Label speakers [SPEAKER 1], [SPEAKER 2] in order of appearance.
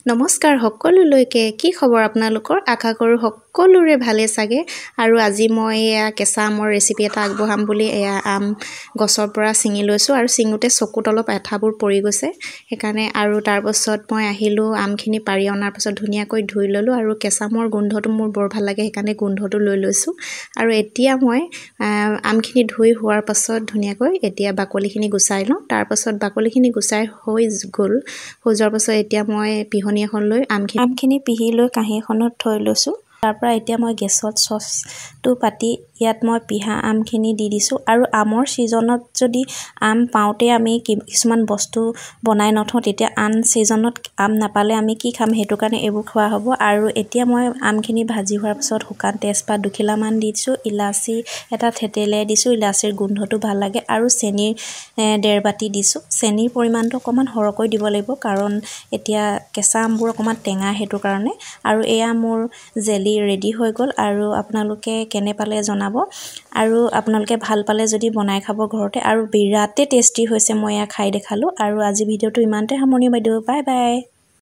[SPEAKER 1] নমস্কাৰ সকলোলৈকে কি খবৰ আপোনালোকৰ আশা কৰোঁ সকলোৰে ভালে চাগে আৰু আজি মই এয়া কেঁচা আমৰ ৰেচিপি এটা আগবঢ়াম বুলি এয়া আম গছৰ পৰা ছিঙি লৈছোঁ আৰু ছিঙোতে চকুত অলপ আঠাবোৰ পৰি গৈছে সেইকাৰণে আৰু তাৰ পাছত মই আহিলোঁ আমখিনি পাৰি অনাৰ পাছত ধুনীয়াকৈ ধুই ল'লোঁ আৰু কেঁচা আমৰ গোন্ধটো মোৰ বৰ ভাল লাগে সেইকাৰণে গোন্ধটো লৈ লৈছোঁ আৰু এতিয়া মই আমখিনি ধুই হোৱাৰ পাছত ধুনীয়াকৈ এতিয়া বাকলিখিনি গুচাই লওঁ তাৰ পাছত বাকলিখিনি গুচাই হৈ গ'ল হৈ যোৱাৰ পাছত এতিয়া মই পিহনি এখন লৈ আমখিনি পিহি লৈ কাঁহী এখনত থৈ লৈছোঁ তাৰ পৰা এতিয়া মই গেছত চচটো পাতি ইয়াত মই পিহা আমখিনি দি দিছোঁ আৰু আমৰ ছিজনত যদি আম পাওঁতে আমি কিছুমান বস্তু বনাই নথওঁ তেতিয়া আন ছিজনত আম নাপালে আমি কি খাম সেইটো কাৰণে এইবোৰ খোৱা হ'ব আৰু এতিয়া মই আমখিনি ভাজি হোৱাৰ পাছত শুকান তেজপাত দুখিলামান দিছোঁ ইলাচি এটা থেতেলিয়াই দিছোঁ ইলাচিৰ গোন্ধটো ভাল লাগে আৰু চেনি 1.5 বাটি দিছোঁ চেনিৰ পৰিমাণটো অকণমান সৰহকৈ দিব লাগিব কাৰণ এতিয়া কেঁচা আমবোৰ অকণমান টেঙা সেইটো কাৰণে আৰু এয়া মোৰ জেলি ৰেডি হৈ গ'ল আৰু আপোনালোকে কেনে পালে জনাব আৰু আপোনালোকে ভাল পালে যদি বনাই খাব ঘৰতে আৰু বিৰাটেই টেষ্টি হৈছে মই এয়া খাই দেখালোঁ আৰু আজি ভিডিঅ'টো ইমানতে সামৰণি বাইদেউ বাই বাই